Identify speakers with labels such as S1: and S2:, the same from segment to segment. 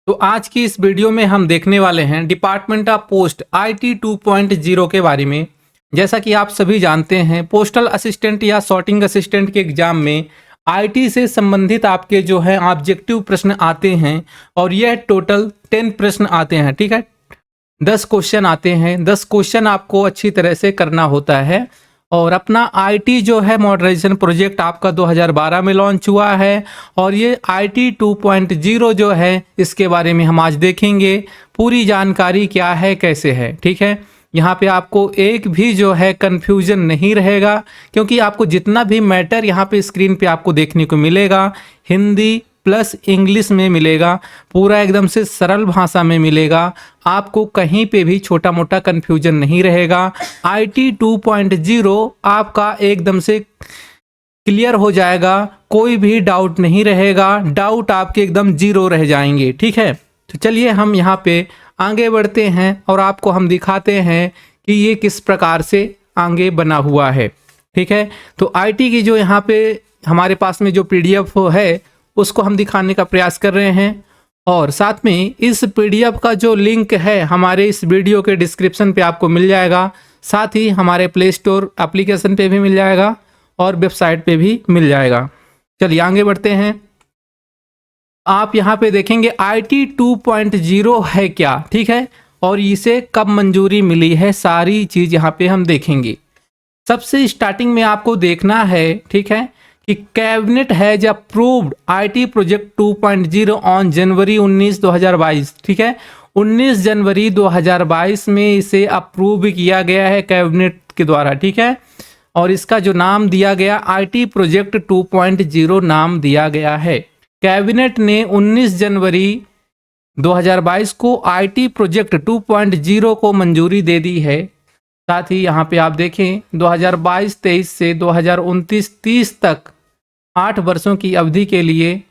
S1: तो आज की इस वीडियो में हम देखने वाले हैं डिपार्टमेंट ऑफ पोस्ट IT 2.0 के बारे में। जैसा कि आप सभी जानते हैं, पोस्टल असिस्टेंट या सॉर्टिंग असिस्टेंट के एग्जाम में IT से संबंधित आपके जो है ऑब्जेक्टिव प्रश्न आते हैं और यह टोटल 10 प्रश्न आते हैं। ठीक है, 10 क्वेश्चन आते हैं। 10 क्वेश्चन आपको अच्छी तरह से करना होता है। और अपना IT जो है मॉडर्नाइजेशन प्रोजेक्ट आपका 2012 में लॉन्च हुआ है और ये IT 2.0 जो है इसके बारे में हम आज देखेंगे। पूरी जानकारी क्या है, कैसे है। ठीक है, यहाँ पे आपको एक भी जो है कन्फ्यूजन नहीं रहेगा, क्योंकि आपको जितना भी मैटर यहाँ पे स्क्रीन पे आपको देखने को मिलेगा हिंदी प्लस इंग्लिश में मिलेगा, पूरा एकदम से सरल भाषा में मिलेगा। आपको कहीं पे भी छोटा मोटा कन्फ्यूजन नहीं रहेगा। IT 2.0 आपका एकदम से क्लियर हो जाएगा, कोई भी डाउट नहीं रहेगा। डाउट आपके एकदम जीरो रह जाएंगे। ठीक है, तो चलिए हम यहाँ पे आगे बढ़ते हैं और आपको हम दिखाते हैं कि ये किस प्रकार से आगे बना हुआ है। ठीक है, तो IT की जो यहाँ पे हमारे पास में जो PDF है उसको हम दिखाने का प्रयास कर रहे हैं और साथ में इस PDF का जो लिंक है हमारे इस वीडियो के डिस्क्रिप्शन पे आपको मिल जाएगा। साथ ही हमारे प्ले स्टोर एप्लीकेशन पे भी मिल जाएगा और वेबसाइट पे भी मिल जाएगा। चलिए आगे बढ़ते हैं। आप यहाँ पे देखेंगे IT 2.0 है क्या, ठीक है, और इसे कब मंजूरी मिली है, सारी चीज़ यहाँ पे हम देखेंगे। सबसे स्टार्टिंग में आपको देखना है, ठीक है, कि cabinet has approved IT project 2.0 on January 19, 2022। ठीक है, 19 जनवरी 2022 में इसे अप्रूव किया गया है कैबिनेट के द्वारा। ठीक है, और इसका जो नाम दिया गया IT प्रोजेक्ट 2.0 नाम दिया गया है। कैबिनेट ने 19 जनवरी 2022 को IT प्रोजेक्ट 2.0 को मंजूरी दे दी है। साथ ही यहाँ पे आप देखें 2022-23 से 2029-30 तक 8 वर्षों की अवधि के लिए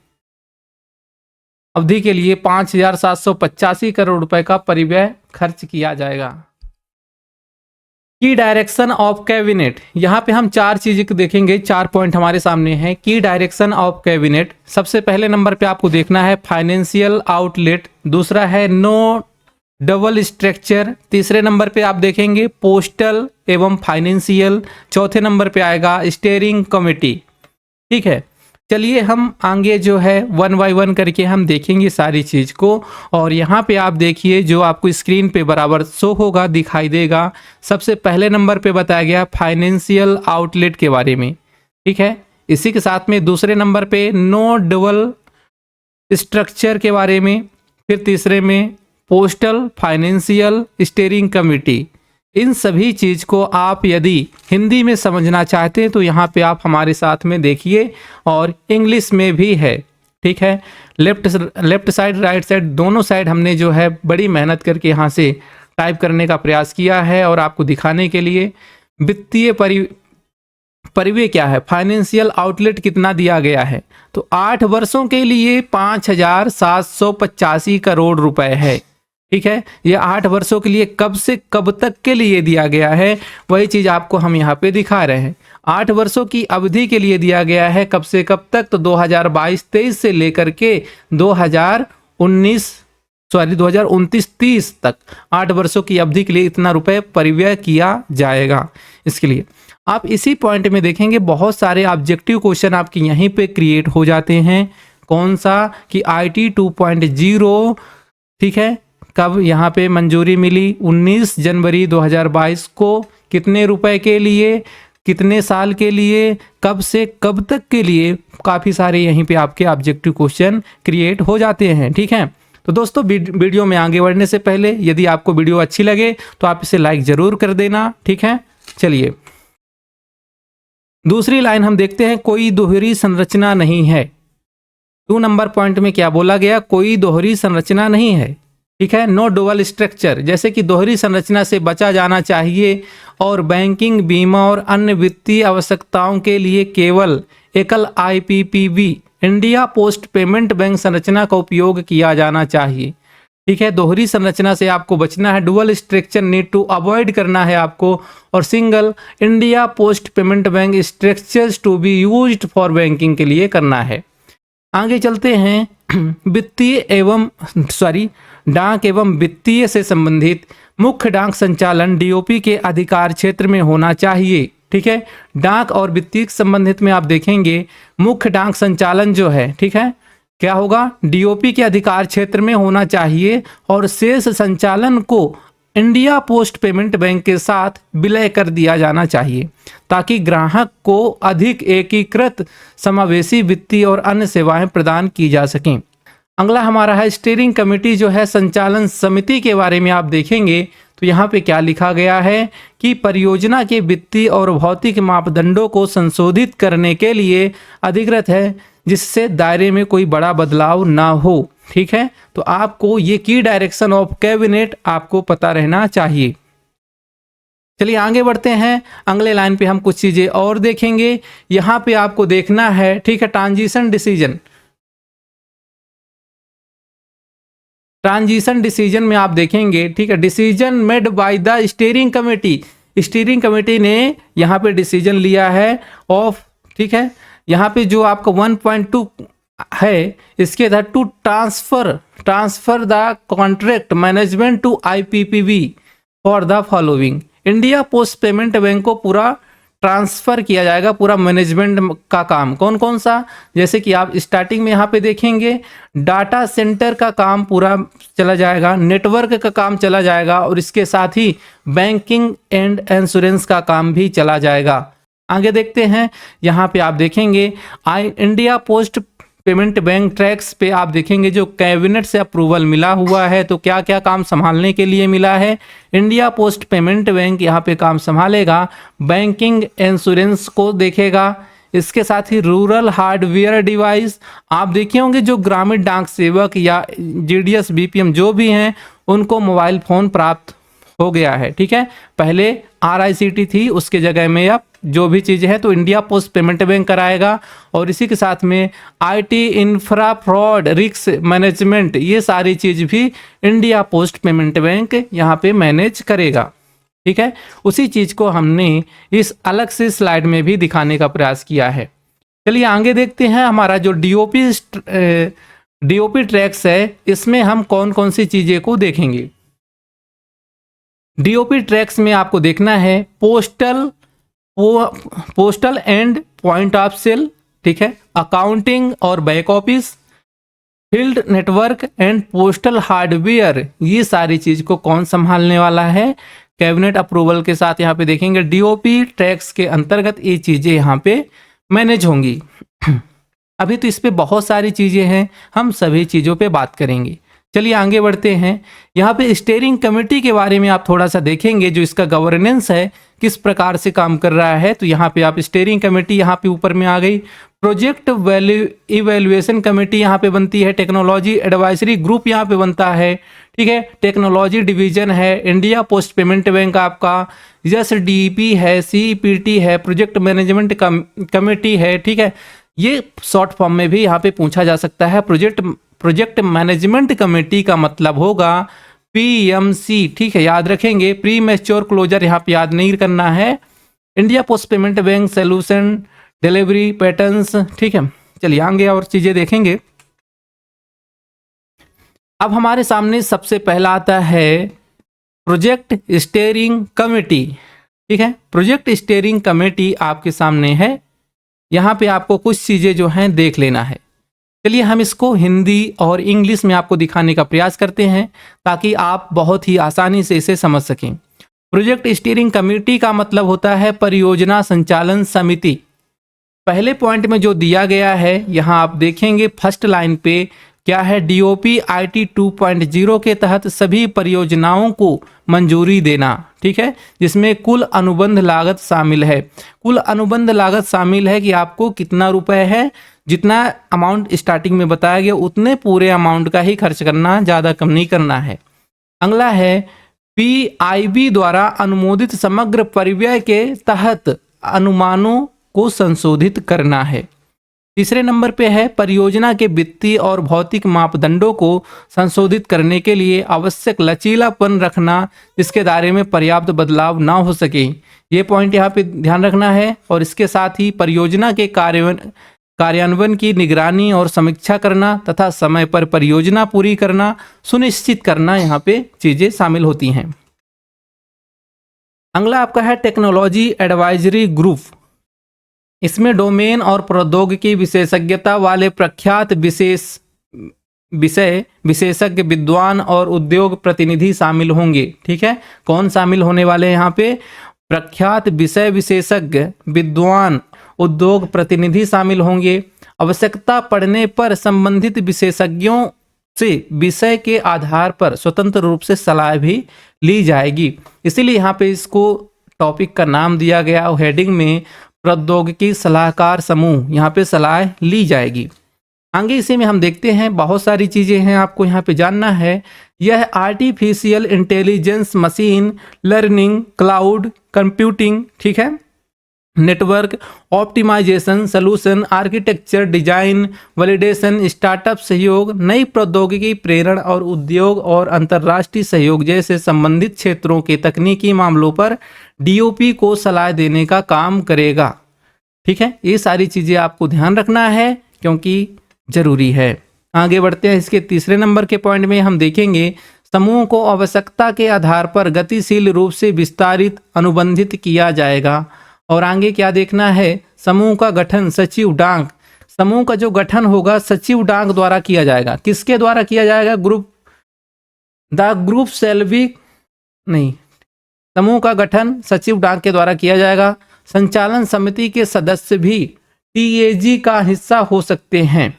S1: 5,785 करोड़ रुपए का परिव्यय खर्च किया जाएगा। की डायरेक्शन ऑफ कैबिनेट, यहाँ पे हम 4 चीज़ें देखेंगे, 4 पॉइंट हमारे सामने हैं। की डायरेक्शन ऑफ कैबिनेट, सबसे पहले नंबर पे आपको देखना है फाइनेंशियल आउटलेट, दूसरा है नो डबल स्ट्रक्चर, तीसरे नंबर पे आप देखेंगे पोस्टल एवं फाइनेंशियल, चौथे नंबर पे आएगा स्टीयरिंग कमेटी। ठीक है, चलिए हम आगे जो है 1 बाय 1 करके हम देखेंगे सारी चीज़ को। और यहाँ पे आप देखिए जो आपको स्क्रीन पे बराबर शो होगा, दिखाई देगा। सबसे पहले नंबर पे बताया गया फाइनेंशियल आउटलेट के बारे में। ठीक है, इसी के साथ में दूसरे नंबर पे नो डबल स्ट्रक्चर के बारे में, फिर तीसरे में पोस्टल फाइनेंशियल स्टीयरिंग कमेटी। इन सभी चीज़ को आप यदि हिंदी में समझना चाहते हैं तो यहाँ पे आप हमारे साथ में देखिए, और इंग्लिश में भी है। ठीक है, लेफ्ट साइड राइट साइड दोनों साइड हमने जो है बड़ी मेहनत करके यहाँ से टाइप करने का प्रयास किया है और आपको दिखाने के लिए। वित्तीय परिव्यय क्या है, फाइनेंशियल आउटलेट कितना दिया गया है, तो 8 वर्षों के लिए 5,785 करोड़ रुपए है। ठीक है, ये 8 वर्षों के लिए कब से कब तक के लिए दिया गया है, वही चीज़ आपको हम यहाँ पे दिखा रहे हैं। 8 वर्षों की अवधि के लिए दिया गया है, कब से कब तक, तो 2022-23 से लेकर के 2029-30 तक 8 वर्षों की अवधि के लिए इतना रुपए परिव्यय किया जाएगा। इसके लिए आप इसी पॉइंट में देखेंगे बहुत सारे ऑब्जेक्टिव क्वेश्चन आपके यहीं पे क्रिएट हो जाते हैं। कौन सा, कि IT 2.0, ठीक है, कब यहाँ पे मंजूरी मिली, 19 जनवरी 2022 को, कितने रुपए के लिए, कितने साल के लिए, कब से कब तक के लिए, काफ़ी सारे यहीं पे आपके ऑब्जेक्टिव क्वेश्चन क्रिएट हो जाते हैं। ठीक है, तो दोस्तों वीडियो में आगे बढ़ने से पहले यदि आपको वीडियो अच्छी लगे तो आप इसे लाइक ज़रूर कर देना। ठीक है, चलिए दूसरी लाइन हम देखते हैं, कोई दोहरी संरचना नहीं है। 2 नंबर पॉइंट में क्या बोला गया, कोई दोहरी संरचना नहीं है। ठीक है, नो डुअल स्ट्रक्चर, जैसे कि दोहरी संरचना से बचा जाना चाहिए और बैंकिंग, बीमा और अन्य वित्तीय आवश्यकताओं के लिए केवल एकल IPPB India post payment bank संरचना का उपयोग किया जाना चाहिए। ठीक है, दोहरी संरचना से आपको बचना है, dual structure need to avoid करना है आपको, और single India post payment bank structures to be used for banking के लिए करना है। आगे चलते हैं, डाक एवं वित्तीय से संबंधित मुख्य डाक संचालन डीओपी के अधिकार क्षेत्र में होना चाहिए। ठीक है, डाक और वित्तीय संबंधित में आप देखेंगे मुख्य डाक संचालन जो है, ठीक है, क्या होगा, डीओपी के अधिकार क्षेत्र में होना चाहिए और शेष संचालन को इंडिया पोस्ट पेमेंट बैंक के साथ विलय कर दिया जाना चाहिए ताकि ग्राहक को अधिक एकीकृत समावेशी वित्तीय और अन्य सेवाएं प्रदान की जा सकें। अगला हमारा है स्टीयरिंग कमेटी जो है संचालन समिति के बारे में आप देखेंगे तो यहाँ पे क्या लिखा गया है कि परियोजना के वित्तीय और भौतिक मापदंडों को संशोधित करने के लिए अधिकृत है जिससे दायरे में कोई बड़ा बदलाव ना हो। ठीक है, तो आपको ये की डायरेक्शन ऑफ कैबिनेट आपको पता रहना चाहिए। चलिए आगे बढ़ते हैं, अगले लाइन पे हम कुछ चीजें और देखेंगे। यहाँ पे आपको देखना है, ठीक है, ट्रांजिशन डिसीजन में आप देखेंगे, ठीक है, decision made by the steering committee ने यहाँ पे डिसीजन लिया है ऑफ, ठीक है, यहाँ पे जो आपका 1.2 है इसके तहत to transfer the contract management to IPPB for the following. India post payment bank को पूरा ट्रांसफर किया जाएगा, पूरा मैनेजमेंट का काम कौन कौन सा, जैसे कि आप स्टार्टिंग में यहाँ पे देखेंगे डाटा सेंटर का काम पूरा चला जाएगा, नेटवर्क का काम चला जाएगा और इसके साथ ही बैंकिंग एंड इंश्योरेंस का काम भी चला जाएगा। आगे देखते हैं, यहाँ पे आप देखेंगे India post payment bank tracks पे आप देखेंगे जो कैबिनेट से अप्रूवल मिला हुआ है तो क्या क्या काम संभालने के लिए मिला है। इंडिया पोस्ट पेमेंट बैंक यहाँ पे काम संभालेगा, बैंकिंग इंश्योरेंस को देखेगा, इसके साथ ही रूरल हार्डवेयर डिवाइस, आप देखे होंगे जो ग्रामीण डाक सेवक या GDS BPM जो भी हैं उनको मोबाइल फ़ोन प्राप्त हो गया है। ठीक है, पहले RICT थी, उसके जगह में अब जो भी चीज़ें हैं तो इंडिया पोस्ट पेमेंट बैंक कराएगा और इसी के साथ में IT infra fraud risk management ये सारी चीज़ भी इंडिया पोस्ट पेमेंट बैंक यहाँ पे मैनेज करेगा। ठीक है, उसी चीज़ को हमने इस अलग से स्लाइड में भी दिखाने का प्रयास किया है। चलिए आगे देखते हैं, हमारा जो DOP ट्रैक्स है इसमें हम कौन कौन सी चीज़ें को देखेंगे। DOP ट्रैक्स में आपको देखना है postal and point of sale, ठीक है, अकाउंटिंग और back office, field network and postal hardware, ये सारी चीज को कौन संभालने वाला है, कैबिनेट अप्रूवल के साथ यहाँ पे देखेंगे DOP टैक्स के अंतर्गत ये चीजें यहाँ पे मैनेज होंगी। अभी तो इस पे बहुत सारी चीजें हैं, हम सभी चीजों पे बात करेंगे। चलिए आगे बढ़ते हैं, यहाँ पे स्टीयरिंग कमेटी के बारे में आप थोड़ा सा देखेंगे जो इसका गवर्नेंस है किस प्रकार से काम कर रहा है। तो यहाँ पे आप स्टीयरिंग कमेटी यहाँ पे ऊपर में आ गई, प्रोजेक्ट इवैल्यूएशन कमेटी यहाँ पे बनती है, टेक्नोलॉजी एडवाइजरी ग्रुप यहाँ पे बनता है, ठीक है, टेक्नोलॉजी डिवीजन है, इंडिया पोस्ट पेमेंट बैंक आपका, SDP है, CPT है, प्रोजेक्ट मैनेजमेंट कमेटी है। ठीक है, ये शॉर्ट फॉर्म में भी यहाँ पे पूछा जा सकता है। प्रोजेक्ट मैनेजमेंट कमेटी का मतलब होगा PMC, ठीक है, याद रखेंगे, प्री मैच्योर क्लोजर यहाँ पे याद नहीं करना है। India post payment bank solution delivery patterns, ठीक है। चलिए आगे और चीजें देखेंगे। अब हमारे सामने सबसे पहला आता है प्रोजेक्ट स्टीयरिंग कमेटी, ठीक है, प्रोजेक्ट स्टीयरिंग कमेटी आपके सामने है। यहाँ पे आपको कुछ चीजें जो हैं देख लेना है। चलिए हम इसको हिंदी और इंग्लिश में आपको दिखाने का प्रयास करते हैं ताकि आप बहुत ही आसानी से इसे समझ सकें। प्रोजेक्ट स्टीयरिंग कमेटी का मतलब होता है परियोजना संचालन समिति। पहले पॉइंट में जो दिया गया है यहाँ आप देखेंगे फर्स्ट लाइन पे क्या है, DOP IT 2.0 के तहत सभी परियोजनाओं को मंजूरी देना, ठीक है, जिसमें कुल अनुबंध लागत शामिल है। कुल अनुबंध लागत शामिल है कि आपको कितना रुपए है, जितना अमाउंट स्टार्टिंग में बताया गया उतने पूरे अमाउंट का ही खर्च करना, ज़्यादा कम नहीं करना है। अगला है PIB द्वारा अनुमोदित समग्र परिव्यय के तहत अनुमानों को संशोधित करना है। तीसरे नंबर पे है परियोजना के वित्तीय और भौतिक मापदंडों को संशोधित करने के लिए आवश्यक लचीलापन रखना जिसके दायरे में पर्याप्त बदलाव ना हो सके। ये पॉइंट यहाँ पे ध्यान रखना है। और इसके साथ ही परियोजना के कार्यान्वयन की निगरानी और समीक्षा करना तथा समय पर परियोजना पूरी करना सुनिश्चित करना यहाँ पे चीजें शामिल होती हैं। अगला आपका है टेक्नोलॉजी एडवाइजरी ग्रुप। इसमें डोमेन और प्रौद्योगिकी विशेषज्ञता वाले प्रख्यात विषय विशेषज्ञ विद्वान और उद्योग प्रतिनिधि शामिल होंगे। ठीक है, कौन शामिल होने वाले हैं यहाँ पे? प्रख्यात विषय विशेषज्ञ विद्वान उद्योग प्रतिनिधि शामिल होंगे। आवश्यकता पड़ने पर संबंधित विशेषज्ञों से विषय के आधार पर स्वतंत्र रूप से सलाह भी ली जाएगी। इसीलिए यहाँ पे इसको टॉपिक का नाम दिया गया और हेडिंग में प्रौद्योगिकी सलाहकार समूह, यहाँ पे सलाह ली जाएगी। आगे इसी में हम देखते हैं, बहुत सारी चीज़ें हैं आपको यहाँ पे जानना है। यह artificial intelligence, machine learning, cloud computing, ठीक है, network optimisation, solution architecture, design, validation, startup सहयोग, नई प्रौद्योगिकी प्रेरण और उद्योग और अंतर्राष्ट्रीय सहयोग जैसे संबंधित क्षेत्रों के तकनीकी मामलों पर डीओपी को सलाह देने का काम करेगा। ठीक है, ये सारी चीज़ें आपको ध्यान रखना है क्योंकि जरूरी है। आगे बढ़ते हैं, इसके तीसरे नंबर के पॉइंट में हम देखेंगे, समूह को आवश्यकता के आधार पर गतिशील रूप से विस्तारित अनुबंधित किया जाएगा। और आगे क्या देखना है, समूह का गठन सचिव डाक, समूह का जो गठन होगा सचिव डाक द्वारा किया जाएगा। किसके द्वारा किया जाएगा? ग्रुप सेल्वी नहीं, समूह का गठन सचिव डाक के द्वारा किया जाएगा। संचालन समिति के सदस्य भी टीएजी का हिस्सा हो सकते हैं।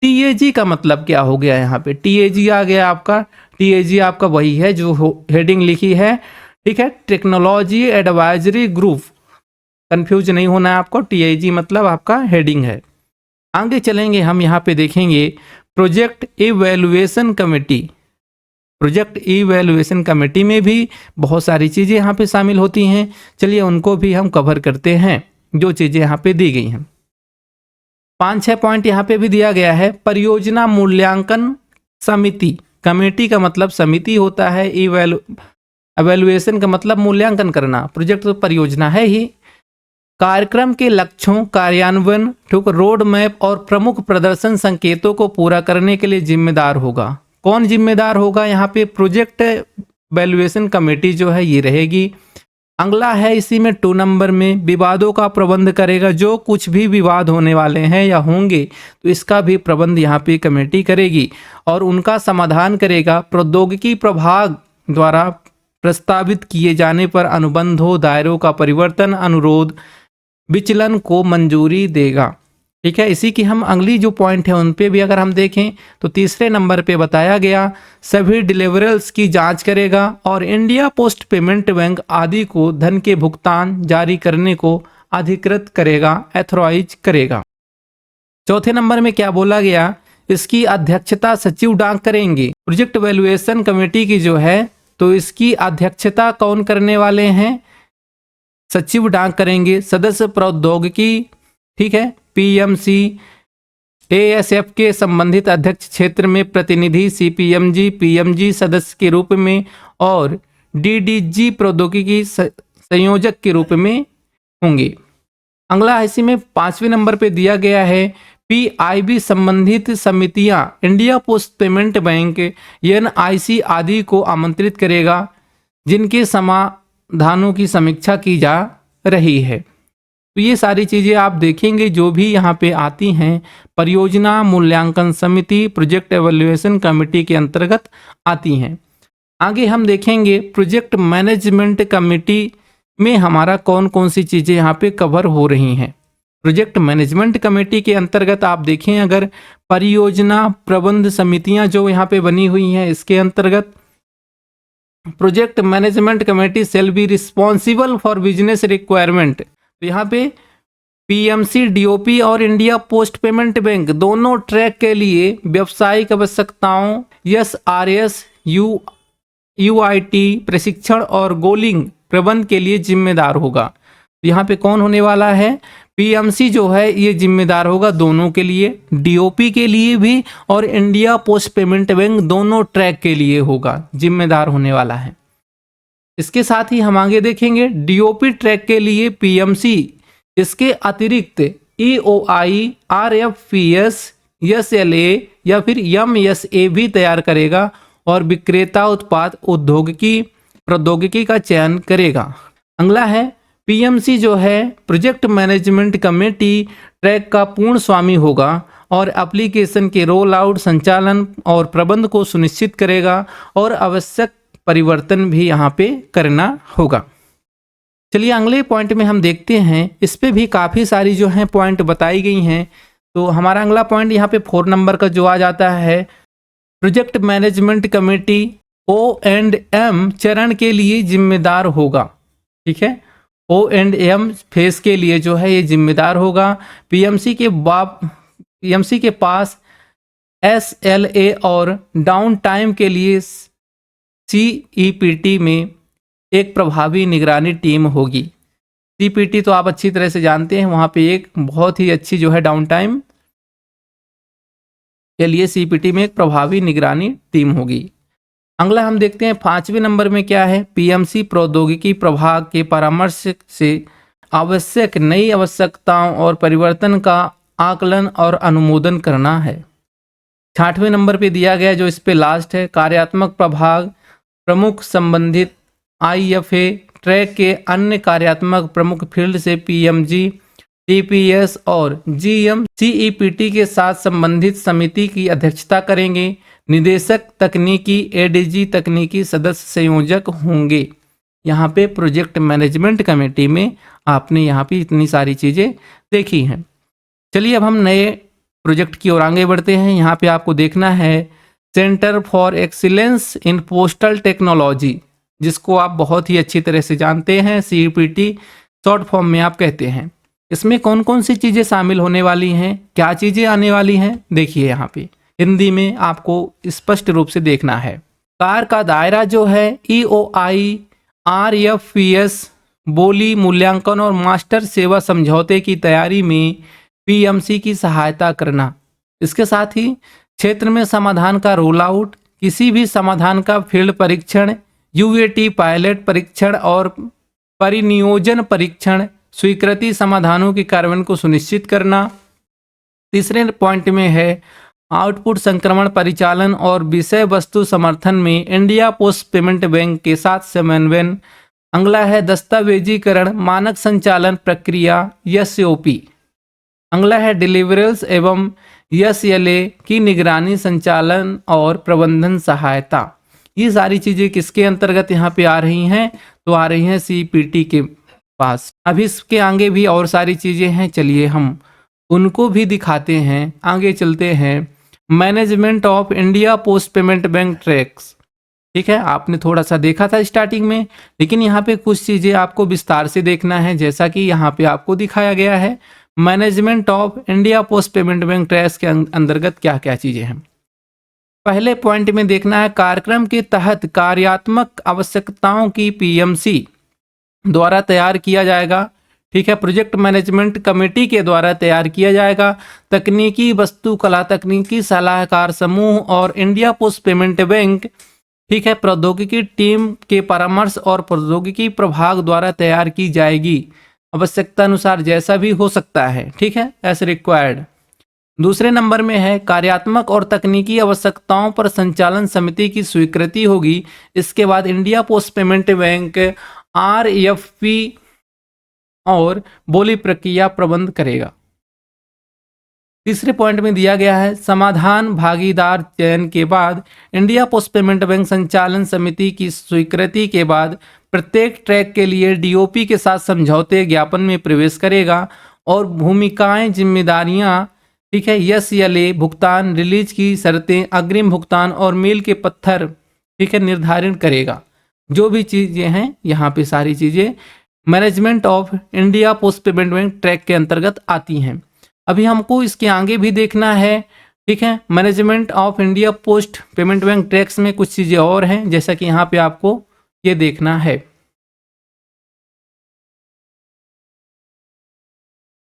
S1: टीएजी का मतलब क्या हो गया? यहाँ पे टीएजी आ गया आपका। टीएजी आपका वही है जो हेडिंग लिखी है। ठीक है, टेक्नोलॉजी एडवाइजरी ग्रुप, कंफ्यूज नहीं होना है आपको। टीएजी मतलब आपका हेडिंग है। आगे चलेंगे, हम यहाँ पे देखेंगे project evaluation committee. Project evaluation committee में भी बहुत सारी चीज़ें यहाँ पे शामिल होती हैं। चलिए उनको भी हम कवर करते हैं, जो चीज़ें यहाँ पे दी गई हैं। 5-6 पॉइंट यहाँ पे भी दिया गया है। परियोजना मूल्यांकन समिति, कमेटी का मतलब समिति होता है, इवैल्यूएशन का मतलब मूल्यांकन करना। प्रोजेक्ट तो परियोजना है ही। कार्यक्रम के लक्ष्यों, कार्यान्वयन, ठीक, रोड मैप और प्रमुख प्रदर्शन संकेतों को पूरा करने के लिए जिम्मेदार होगा। कौन जिम्मेदार होगा? यहाँ पे प्रोजेक्ट वैल्यूएशन कमेटी जो है ये रहेगी। अगला है इसी में 2 नंबर में, विवादों का प्रबंध करेगा। जो कुछ भी विवाद होने वाले हैं या होंगे तो इसका भी प्रबंध यहाँ पे कमेटी करेगी और उनका समाधान करेगा। प्रौद्योगिकी प्रभाग द्वारा प्रस्तावित किए जाने पर अनुबंधों, दायरों का परिवर्तन, अनुरोध, विचलन को मंजूरी देगा। ठीक है, इसी की हम अगली जो पॉइंट है उन पे भी अगर हम देखें तो तीसरे नंबर पे बताया गया, सभी डिलीवरेबल्स की जांच करेगा और इंडिया पोस्ट पेमेंट बैंक आदि को धन के भुगतान जारी करने को अधिकृत करेगा, एथोराइज करेगा। चौथे नंबर में क्या बोला गया, इसकी अध्यक्षता सचिव डाक करेंगे। प्रोजेक्ट वैल्यूएशन कमेटी की जो है तो इसकी अध्यक्षता कौन करने वाले हैं? सचिव डाक करेंगे। सदस्य प्रौद्योगिकी, ठीक है, पीएमसी, एएसएफ के संबंधित अध्यक्ष क्षेत्र में प्रतिनिधि, सीपीएमजी, पीएमजी सदस्य के रूप में और डीडीजी प्रौद्योगिकी संयोजक के रूप में होंगे। अगला इसी में 5वें नंबर पे दिया गया है, पीआईबी संबंधित समितियां India post payment bank, NIC आदि को आमंत्रित करेगा जिनके समाधानों की समीक्षा की जा रही है। तो ये सारी चीज़ें आप देखेंगे जो भी यहाँ पे आती हैं, परियोजना मूल्यांकन समिति, प्रोजेक्ट एवैल्यूएशन कमेटी के अंतर्गत आती हैं। आगे हम देखेंगे प्रोजेक्ट मैनेजमेंट कमेटी में हमारा कौन कौन सी चीज़ें यहाँ पे कवर हो रही हैं। प्रोजेक्ट मैनेजमेंट कमेटी के अंतर्गत आप देखें अगर परियोजना प्रबंध समितियां जो यहाँ पे बनी हुई हैं, इसके अंतर्गत project management committee shall be responsible for business requirement. तो यहाँ पे पीएमसी, डीओपी और इंडिया पोस्ट पेमेंट बैंक दोनों ट्रैक के लिए व्यावसायिक आवश्यकताओं, एसआरएस, यूआईटी प्रशिक्षण और गोलिंग प्रबंध के लिए जिम्मेदार होगा। यहाँ पे कौन होने वाला है? पीएमसी जो है ये जिम्मेदार होगा दोनों के लिए, डीओपी के लिए भी और इंडिया पोस्ट पेमेंट बैंक दोनों ट्रैक के लिए होगा, जिम्मेदार होने वाला है। इसके साथ ही हम आगे देखेंगे डीओपी ट्रैक के लिए पीएमसी, इसके अतिरिक्त EOI, RFPS, SLA या फिर MSA भी तैयार करेगा और विक्रेता उत्पाद प्रौद्योगिकी का चयन करेगा। अगला है PMC जो है प्रोजेक्ट मैनेजमेंट कमेटी ट्रैक का पूर्ण स्वामी होगा और एप्लीकेशन के रोल आउट, संचालन और प्रबंध को सुनिश्चित करेगा और आवश्यक परिवर्तन भी यहाँ पे करना होगा। चलिए अगले पॉइंट में हम देखते हैं, इस पे भी काफ़ी सारी जो है पॉइंट बताई गई हैं। तो हमारा अगला पॉइंट यहाँ पे 4 नंबर का जो आ जाता है, प्रोजेक्ट मैनेजमेंट कमेटी O&M चरण के लिए जिम्मेदार होगा। ठीक है, O&M फेज के लिए जो है ये जिम्मेदार होगा। PMC के पास SLA और डाउन टाइम के लिए CEPT में एक प्रभावी निगरानी टीम होगी। CPT तो आप अच्छी तरह से जानते हैं, वहाँ पे एक बहुत ही अच्छी जो है डाउन टाइम के लिए CPT में एक प्रभावी निगरानी टीम होगी। अगला हम देखते हैं 5वें नंबर में क्या है, PMC प्रौद्योगिकी प्रभाग के परामर्श से आवश्यक नई आवश्यकताओं और परिवर्तन का आकलन और अनुमोदन करना है। 6वें नंबर पे दिया गया जो इस पे लास्ट है, कार्यात्मक प्रभाग प्रमुख संबंधित IFA ट्रैक के अन्य कार्यात्मक प्रमुख फील्ड से PMG, TPS और GM CEPT के साथ संबंधित समिति की अध्यक्षता करेंगे। निदेशक तकनीकी ADG तकनीकी सदस्य संयोजक होंगे। यहाँ पे प्रोजेक्ट मैनेजमेंट कमेटी में आपने यहाँ पे इतनी सारी चीज़ें देखी हैं। चलिए अब हम नए प्रोजेक्ट की ओर आगे बढ़ते हैं। यहाँ पे आपको देखना है centre for excellence in postal technology, जिसको आप बहुत ही अच्छी तरह से जानते हैं, CEPT शॉर्ट फॉर्म में आप कहते हैं। इसमें कौन कौन सी चीज़ें शामिल होने वाली हैं, क्या चीज़ें आने वाली हैं, देखिए यहाँ पे हिंदी में आपको स्पष्ट रूप से देखना है। कार्य का दायरा जो है EOI, RFPS, बोली मूल्यांकन और मास्टर सेवा समझौते की तैयारी में PMC की सहायता करना। इसके साथ ही क्षेत्र में समाधान का रोल आउट, किसी भी समाधान का फील्ड परीक्षण, UAT पायलट परीक्षण और परिनियोजन परीक्षण, स्वीकृति समाधानों के कार्यान्वयन को सुनिश्चित करना। तीसरे पॉइंट में है आउटपुट संक्रमण परिचालन और विषय वस्तु समर्थन में इंडिया पोस्ट पेमेंट बैंक के साथ समन्वयन। अगला है दस्तावेजीकरण मानक संचालन प्रक्रिया SOP। अगला है डिलीवरेबल्स एवं SLA की निगरानी, संचालन और प्रबंधन सहायता। ये सारी चीज़ें किसके अंतर्गत यहाँ पे आ रही हैं, तो आ रही हैं CEPT के पास। अभी इसके आगे भी और सारी चीज़ें हैं, चलिए हम उनको भी दिखाते हैं। आगे चलते हैं, management of India post payment bank tracks. ठीक है, आपने थोड़ा सा देखा था स्टार्टिंग में, लेकिन यहाँ पे कुछ चीज़ें आपको विस्तार से देखना है, जैसा कि यहाँ पे आपको दिखाया गया है। Management of India post payment bank tracks के अंतर्गत क्या क्या चीज़ें हैं। पहले पॉइंट में देखना है, कार्यक्रम के तहत कार्यात्मक आवश्यकताओं की PMC द्वारा तैयार किया जाएगा। ठीक है, प्रोजेक्ट मैनेजमेंट कमेटी के द्वारा तैयार किया जाएगा। तकनीकी वस्तुकला तकनीकी सलाहकार समूह और इंडिया पोस्ट पेमेंट बैंक, ठीक है, प्रौद्योगिकी टीम के परामर्श और प्रौद्योगिकी प्रभाग द्वारा तैयार की जाएगी। आवश्यकता अनुसार जैसा भी हो सकता है। ठीक है, एज रिक्वायर्ड। दूसरे नंबर में है कार्यात्मक और तकनीकी आवश्यकताओं पर संचालन समिति की स्वीकृति होगी। इसके बाद India post payment bank RFP और बोली प्रक्रिया प्रबंध करेगा। तीसरे पॉइंट में दिया गया है समाधान भागीदार चयन के बाद इंडिया पोस्ट पेमेंट बैंक संचालन समिति की स्वीकृति के बाद प्रत्येक ट्रैक के लिए DOP के साथ समझौते ज्ञापन में प्रवेश करेगा और भूमिकाएं जिम्मेदारियां, ठीक है, SLA भुगतान, रिलीज की शर्तें, अग्रिम भुगतान और मील के पत्थर, ठीक है, निर्धारित करेगा। जो भी चीज़ें हैं यहाँ पे सारी चीज़ें management of India post payment bank track के अंतर्गत आती हैं। अभी हमको इसके आगे भी देखना है। ठीक है, management of India post payment bank tracks में कुछ चीज़ें और हैं, जैसा कि यहाँ पे आपको ये देखना है।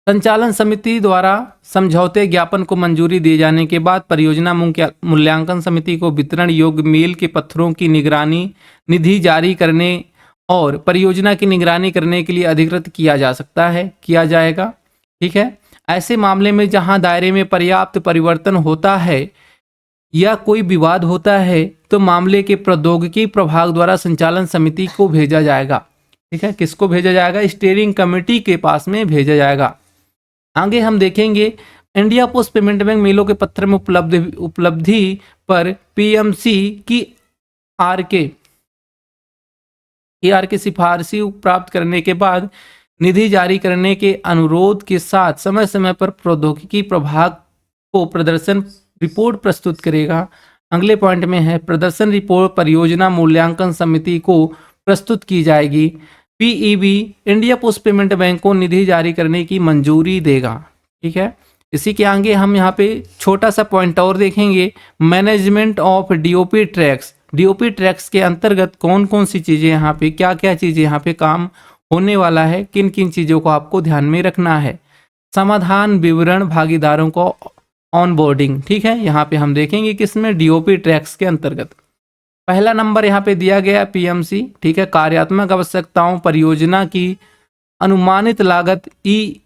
S1: संचालन समिति द्वारा समझौते ज्ञापन को मंजूरी दिए जाने के बाद परियोजना मूल्यांकन समिति को वितरण योग्य मील के पत्थरों की निगरानी निधि जारी करने और परियोजना की निगरानी करने के लिए अधिकृत किया जा सकता है, किया जाएगा। ठीक है, ऐसे मामले में जहां दायरे में पर्याप्त परिवर्तन होता है या कोई विवाद होता है तो मामले के प्रौद्योगिकी प्रभाग द्वारा संचालन समिति को भेजा जाएगा। ठीक है, किसको भेजा जाएगा? स्टीयरिंग कमेटी के पास में भेजा जाएगा। आगे हम देखेंगे इंडिया पोस्ट पेमेंट बैंक मेलों के पत्र में उपलब्धि पर पीएमसी की आर के सिफारिशी प्राप्त करने के बाद निधि जारी करने के अनुरोध के साथ समय समय पर प्रौद्योगिकी प्रभाग को प्रदर्शन रिपोर्ट प्रस्तुत करेगा। अगले पॉइंट में है प्रदर्शन रिपोर्ट परियोजना मूल्यांकन समिति को प्रस्तुत की जाएगी। PEB India post payment bank को निधि जारी करने की मंजूरी देगा। ठीक है, इसी के आगे हम यहाँ पे छोटा सा पॉइंट और देखेंगे, management of DOP tracks. DOP tracks के अंतर्गत कौन कौन सी चीज़ें यहाँ पे, क्या क्या चीज़ें यहाँ पे काम होने वाला है, किन किन चीज़ों को आपको ध्यान में रखना है। समाधान विवरण भागीदारों को ऑनबोर्डिंग। ठीक है, यहाँ पे हम देखेंगे किसमें, डीओपी ट्रैक्स के अंतर्गत। पहला नंबर यहाँ पे दिया गया पीएमसी। ठीक है, कार्यात्मक आवश्यकताओं परियोजना की अनुमानित लागत EOI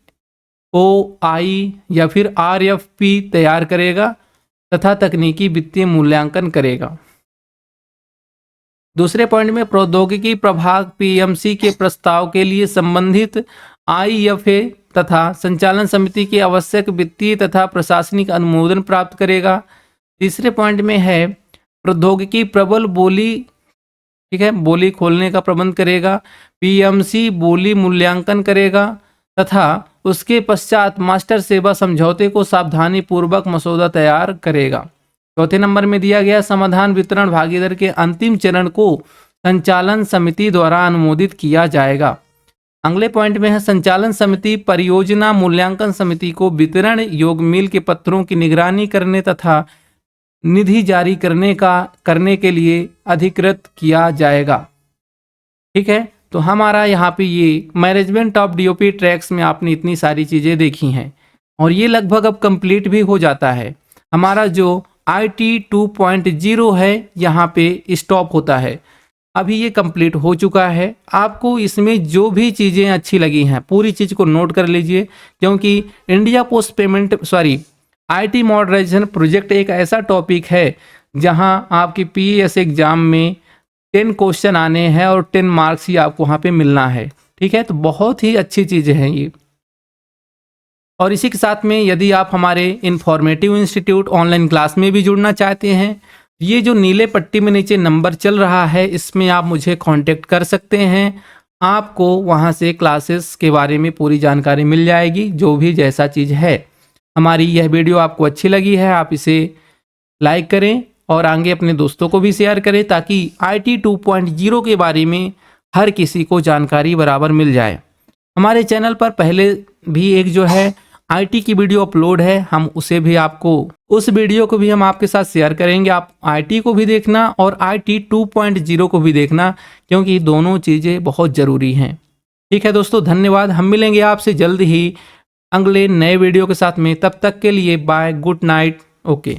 S1: या फिर RFP तैयार करेगा तथा तकनीकी वित्तीय मूल्यांकन करेगा। दूसरे पॉइंट में प्रौद्योगिकी प्रभाग पीएमसी के प्रस्ताव के लिए संबंधित IFA तथा संचालन समिति के आवश्यक वित्तीय तथा प्रशासनिक अनुमोदन प्राप्त करेगा। तीसरे पॉइंट में है प्रौद्योगिकी प्रबल बोली, ठीक है, बोली खोलने का प्रबंध करेगा। पीएमसी बोली मूल्यांकन करेगा तथा उसके पश्चात मास्टर सेवा समझौते को सावधानी पूर्वक मसौदा तैयार करेगा। चौथे नंबर में दिया गया समाधान वितरण भागीदार के अंतिम चरण को संचालन समिति द्वारा अनुमोदित किया जाएगा। अगले पॉइंट में है संचालन समिति परियोजना मूल्यांकन समिति को वितरण योग्य मील के पत्रों की निगरानी करने तथा निधि जारी करने के लिए अधिकृत किया जाएगा। ठीक है, तो हमारा यहाँ पे ये मैनेजमेंट ऑफ डीओपी ट्रैक्स में आपने इतनी सारी चीज़ें देखी हैं और ये लगभग अब कंप्लीट भी हो जाता है। हमारा जो IT 2.0 है यहाँ पे स्टॉप होता है, अभी ये कंप्लीट हो चुका है। आपको इसमें जो भी चीज़ें अच्छी लगी हैं पूरी चीज़ को नोट कर लीजिए, क्योंकि India post payment IT modernisation project एक ऐसा टॉपिक है जहां आपकी PES एग्जाम में 10 क्वेश्चन आने हैं और 10 मार्क्स ही आपको वहां पे मिलना है। ठीक है, तो बहुत ही अच्छी चीज़ें हैं ये। और इसी के साथ में यदि आप हमारे इन्फॉर्मेटिव इंस्टीट्यूट ऑनलाइन क्लास में भी जुड़ना चाहते हैं, ये जो नीले पट्टी में नीचे नंबर चल रहा है इसमें आप मुझे कांटेक्ट कर सकते हैं। आपको वहां से क्लासेस के बारे में पूरी जानकारी मिल जाएगी, जो भी जैसा चीज़ है। हमारी यह वीडियो आपको अच्छी लगी है, आप इसे लाइक करें और आगे अपने दोस्तों को भी शेयर करें ताकि IT 2.0 के बारे में हर किसी को जानकारी बराबर मिल जाए। हमारे चैनल पर पहले भी एक जो है IT की वीडियो अपलोड है, हम उसे भी उस वीडियो को भी हम आपके साथ शेयर करेंगे। आप IT को भी देखना और IT 2.0 को भी देखना, क्योंकि दोनों चीज़ें बहुत ज़रूरी हैं। ठीक है दोस्तों, धन्यवाद। हम मिलेंगे आपसे जल्द ही अगले नए वीडियो के साथ में, तब तक के लिए बाय, गुड नाइट, ओके।